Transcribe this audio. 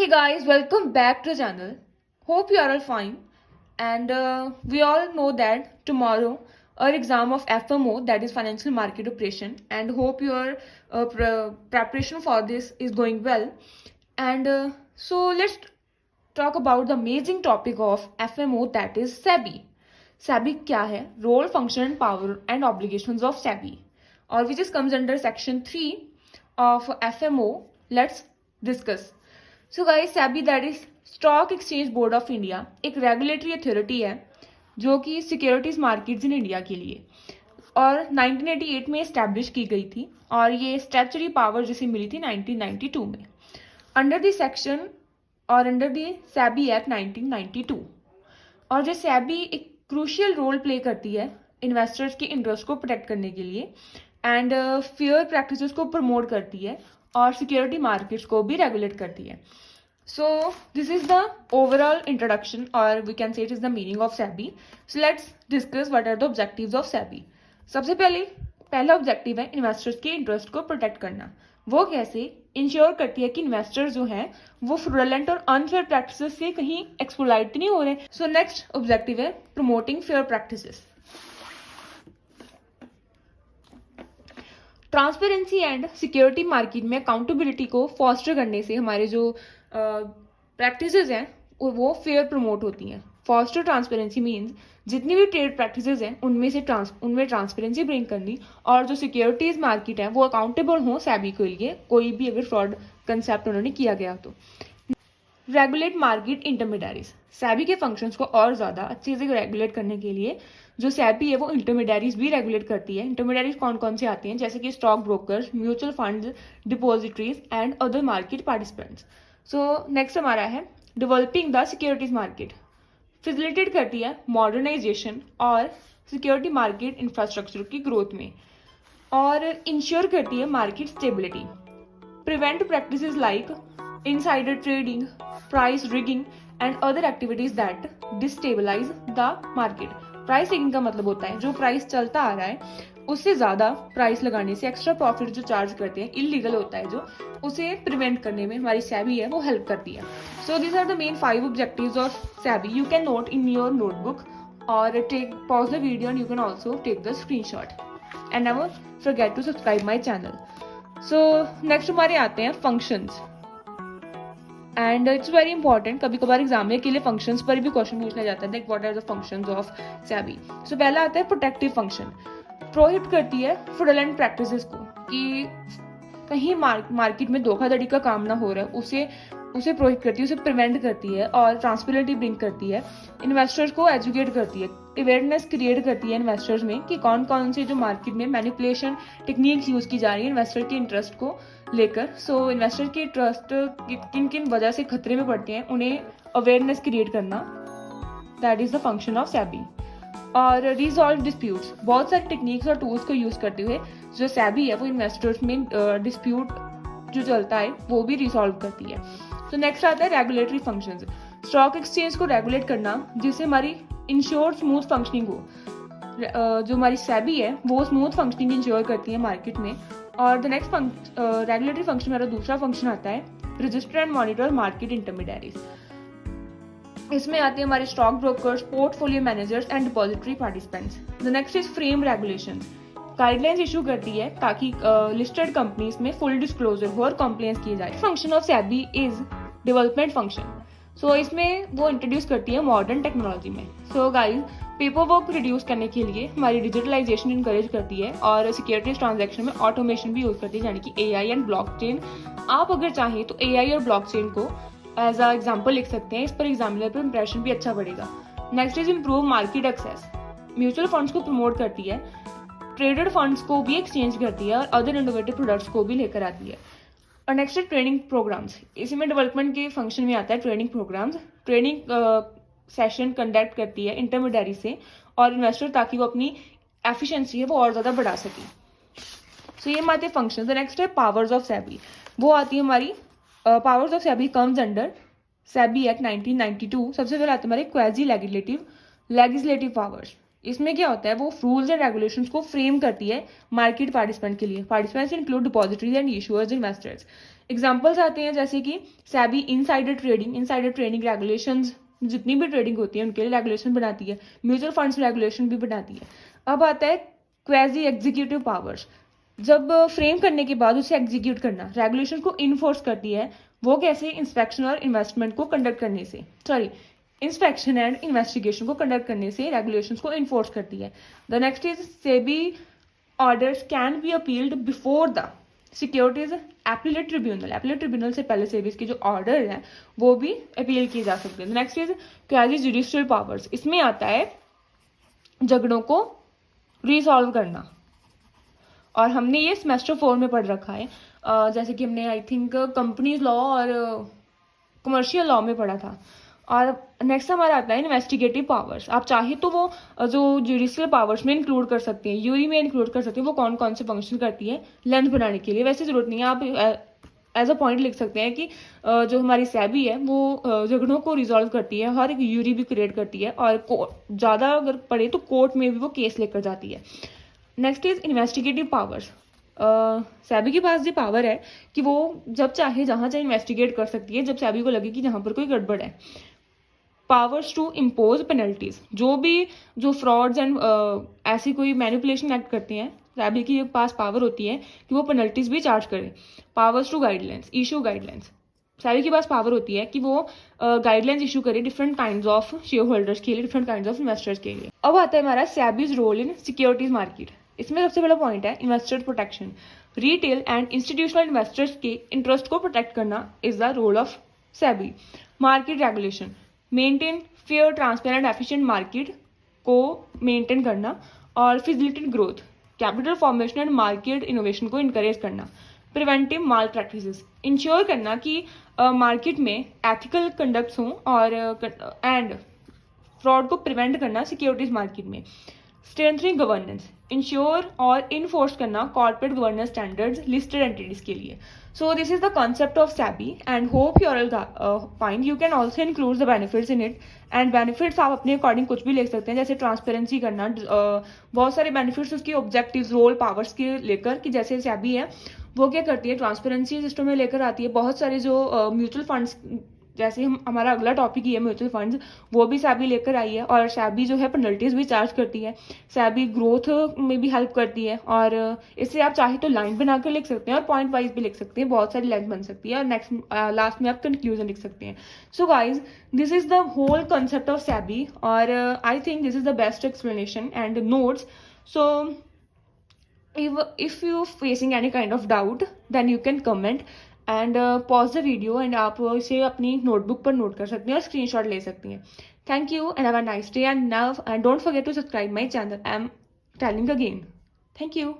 Hey guys, welcome back to the channel. Hope you are all fine. And we all know that tomorrow our exam of FMO, that is Financial Market Operation, and hope your preparation for this is going well. And so let's talk about the amazing topic of FMO, that is SEBI. SEBI क्या है? Role, function and power and obligations of SEBI, or which is comes under section 3 of FMO. Let's discuss. So guys, SEBI that is stock exchange board of India एक regulatory authority है जो कि securities markets in India के लिए और 1988 में establish की गई थी और ये स्टैचुटरी पावर जिसे मिली थी 1992 में अंडर द सेक्शन और अंडर द सेबी एक्ट 1992। और जो सेबी एक क्रूशियल रोल प्ले करती है इन्वेस्टर्स के इंटरेस्ट को प्रोटेक्ट करने के लिए एंड फेयर प्रैक्टिसेस को प्रमोट करती है और सिक्योरिटी मार्केट्स को भी रेगुलेट करती है। So this is the overall introduction और we can say it is the meaning of SEBI. So let's discuss what are the objectives of SEBI. सबसे पहला ऑब्जेक्टिव है इन्वेस्टर्स के इंटरेस्ट को प्रोटेक्ट करना। वो कैसे? इंश्योर करती है कि इन्वेस्टर्स जो हैं वो फ्रॉडलेंट और अनफेयर प्रैक्टिसेस से कहीं एक्सप्लॉइट नहीं हो रहे। सो नेक्स्ट ऑब्जेक्टिव है promoting fair practices. Transparency and security market में अकाउंटेबिलिटी को फॉस्टर करने से हमारे जो प्रैक्टिसेस हैं वो फेयर प्रमोट होती हैं। फॉस्टर ट्रांसपेरेंसी मीन्स जितनी भी ट्रेड प्रैक्टिसेस हैं उनमें ट्रांसपेरेंसी ब्रिंग करनी और जो सिक्योरिटीज मार्केट है वो अकाउंटेबल हो सेबी के लिए कोई भी अगर फ्रॉड कंसेप्ट उन्होंने किया गया तो। Regulate market intermediaries. सेबी के फंक्शंस को और ज़्यादा अच्छे से रेगुलेट करने के लिए जो सेबी है वो इंटरमीडियरीज भी रेगुलेट करती है। इंटरमीडियरीज कौन कौन से आते हैं? जैसे कि stock brokers, mutual funds, depositories and other market participants. So next हमारा है developing the securities market. Facilitate करती है मॉडर्नाइजेशन और सिक्योरिटी मार्केट इंफ्रास्ट्रक्चर की ग्रोथ में और इंश्योर करती है market stability. Prevent practices like insider trading, price rigging and other activities that destabilize the market। Price rigging का मतलब होता है जो प्राइस चलता आ रहा है उससे ज्यादा प्राइस लगाने से एक्स्ट्रा प्रॉफिट जो चार्ज करते हैं इलीगल होता है जो उसे प्रिवेंट करने में हमारी सेबी है वो हेल्प करती है। So this are the main 5 objectives of SEBI. You can note in your notebook और take pause the video and you can also take the screenshot and never forget to subscribe my channel. So next हमारे आते हैं functions and it's very important. कभी कभार exam में के लिए functions पर भी क्वेश्चन पूछा जाता है, what are the functions of SEBI. So पहला आता है प्रोटेक्टिव फंक्शन। प्रोहिबिट करती है फ्रॉडलेंट प्रैक्टिसेस को कि कहीं मार्केट में धोखाधड़ी का काम ना हो रहा है उसे प्रोहिबिट करती है, उसे प्रिवेंट करती है और ट्रांसपेरेंसी ब्रिंग करती है। इन्वेस्टर्स को एजुकेट करती है, अवेयरनेस क्रिएट करती है इन्वेस्टर्स में कि कौन कौन से जो मार्केट में मैनिपुलेशन टेक्निक्स यूज की जा रही है इन्वेस्टर के इंटरेस्ट को लेकर। सो इन्वेस्टर के ट्रस्ट किन किन वजह से खतरे में पड़ते हैं उन्हें अवेयरनेस क्रिएट करना, that is the function of SEBI. और रिजॉल्व डिस्प्यूट्स, बहुत सारे टेक्निक्स और टूल्स को यूज करते हुए जो सेबी है वो इन्वेस्टर्स में डिस्प्यूट जो चलता है वो भी रिजॉल्व करती है। तो नेक्स्ट आता है रेगुलेटरी फंक्शंस। स्टॉक एक्सचेंज को रेगुलेट करना जिससे हमारी इंश्योर स्मूथ फंक्शनिंग हो। जो हमारी सेबी है वो स्मूथ फंक्शनिंग इंश्योर करती है मार्केट में। और द नेक्स्ट रेगुलेटरी फंक्शन मेरा दूसरा फंक्शन आता है register and monitor market intermediaries. इसमें आते हैं हमारे stock brokers, portfolio managers and depository participants. The next is frame regulations. Guidelines issue करती है ताकि लिस्टेड कंपनीज में फुल डिस्क्लोजर हो और कॉम्प्लायंस किए जाए। Function of SEBI is development function. So इसमें वो इंट्रोड्यूस करती है मॉडर्न टेक्नोलॉजी में। So guys, paper work reduce करने के लिए हमारी डिजिटलाइजेशन इंकरेज करती है और सिक्योरिटीज ट्रांजैक्शन में ऑटोमेशन भी यूज करती है, यानी कि एआई एंड ब्लॉकचेन। आप अगर चाहें तो एआई और ब्लॉकचेन को एज अ एग्जाम्पल लिख सकते हैं, इस पर एग्जामिनर पर इंप्रेशन भी अच्छा बढ़ेगा। Next is improve market access. Mutual funds को प्रमोट करती है, ट्रेडेड फंड्स को भी एक्सचेंज करती है और अदर इनोवेटिव प्रोडक्ट्स को भी लेकर आती है। और नेक्स्ट है ट्रेनिंग प्रोग्राम्स। इसी में डेवलपमेंट के फंक्शन में आता है training programmes. Training session conduct करती है इंटरमीडियरी से और इन्वेस्टर ताकि वो अपनी एफिशिएंसी है वो और ज़्यादा बढ़ा सके। सो ये हमारे फंक्शन। नेक्स्ट है पावर्स ऑफ सेबी। वो आती है हमारी powers of SEBI comes under SEBI act 1992। सबसे पहले आते हैं हमारे क्वाजी लेजिस्लेटिव पावर्स। इसमें क्या होता है, वो रूल्स एंड रेगुलेशंस को फ्रेम करती है मार्केट पार्टिसिपेंट के लिए. Participants include depositories and issuers, investors. Examples आते हैं जैसे कि सेबी इनसाइडर ट्रेडिंग रेगुलेशंस, जितनी भी ट्रेडिंग होती है उनके लिए रेगुलेशन बनाती है. म्यूचुअल फंड्स रेगुलेशन भी बनाती है. अब आता है क्वेजी एग्जीक्यूटिव पावर्स. जब फ्रेम करने के बाद उसे एग्जीक्यूट करना, रेगुलेशन को इन्फोर्स करती है. वो कैसे? इंस्पेक्शन और इन्वेस्टमेंट को कंडक्ट करने से, इंस्पेक्शन एंड इन्वेस्टिगेशन को कंडक्ट करने से रेगुलेशंस को इन्फोर्स करती है. The next is SEBI orders can be appealed before the securities appellate tribunal. Appellate tribunal से पहले सेबी के जो ऑर्डर हैं वो भी अपील किए जा सकते हैं. Next is quasi judicial powers. इसमें आता है झगड़ों को रिसॉल्व करना, और हमने ये सेमेस्टर 4 में पढ़ रखा है. जैसे कि हमने आई थिंक कंपनीज लॉ और कमर्शियल लॉ में पढ़ा था. और नेक्स्ट हमारा आता है इन्वेस्टिगेटिव पावर्स. आप चाहे तो वो जो जुडिशियल पावर्स में इंक्लूड कर सकते हैं, यूरी में इंक्लूड कर सकते हैं. वो कौन कौन से फंक्शन करती है लेंथ बनाने के लिए. वैसे जरूरत नहीं है, आप एज अ पॉइंट लिख सकते हैं कि जो हमारी सेबी है वो झगड़ों को रिजॉल्व करती है, हर एक यूरी भी क्रिएट करती है, और ज़्यादा अगर पड़े तो कोर्ट में भी वो केस लेकर जाती है. Next is investigative powers. SEBI के पास ये पावर है कि वो जब चाहे जहाँ चाहे इन्वेस्टिगेट कर सकती है, जब सेबी को लगे कि जहाँ पर कोई गड़बड़ है. Powers to impose penalties. जो फ्रॉड्स एंड ऐसी कोई मैनिपुलेशन एक्ट करते हैं, सेबी के पास पावर होती है कि वो पेनल्टीज भी चार्ज करे. Powers to guidelines, issue guidelines. SEBI के पास पावर होती है कि वो गाइडलाइंस इशू करे different kinds of share holders के लिए, डिफरेंट काइंड्स ऑफ इन्वेस्टर्स के लिए. अब आता है हमारा SEBI's role in securities market. इसमें सबसे बड़ा पॉइंट है investor protection. Retail and institutional investors के इंटरेस्ट को प्रोटेक्ट करना is the role of SEBI. Market regulation, maintain fair, transparent, efficient market को मेंटेन करना, और facilitate growth, capital formation and market innovation को इनकरेज करना. प्रिवेंटिव माल प्रैक्टिसेस, इंश्योर करना कि मार्केट में एथिकल कंडक्ट्स हों और एंड फ्रॉड को प्रिवेंट करना सिक्योरिटीज मार्केट में. स्ट्रेंथनिंग गवर्नेंस, इंश्योर और इन्फोर्स करना corporate governance standards listed entities के लिए. So this is the concept of SEBI and hope you all find. You can also include the benefits in it, and benefits आप अपने according कुछ भी लिख सकते हैं, जैसे ट्रांसपेरेंसी करना, बहुत सारे बेनिफिट्स उसकी ऑब्जेक्टिव्स, रोल, पावर्स के लेकर, कि जैसे SEBI है वो क्या करती है, ट्रांसपेरेंसी सिस्टम में लेकर आती है. बहुत सारे जो म्यूचुअल फंड्स, जैसे हमारा अगला टॉपिक ही है म्यूचुअल फंड्स, वो भी सेबी लेकर आई है. और सेबी जो है पेनल्टीज भी चार्ज करती है. सेबी ग्रोथ में भी हेल्प करती है, और इससे आप चाहे तो लाइन बनाकर लिख सकते हैं और पॉइंट वाइज भी लिख सकते हैं. बहुत सारी लाइन बन सकती है, और नेक्स्ट लास्ट में आप कंक्लूजन लिख सकते हैं. So guys, this is the whole concept of SEBI, और I think this is the best explanation and notes. So if you facing any kind of doubt, then you can comment and pause the video, and आप इसे अपनी notebook पर note कर सकते हैं और screenshot ले सकती हैं. Thank you and have a nice day, and now don't forget to subscribe my channel. I am telling again. Thank you.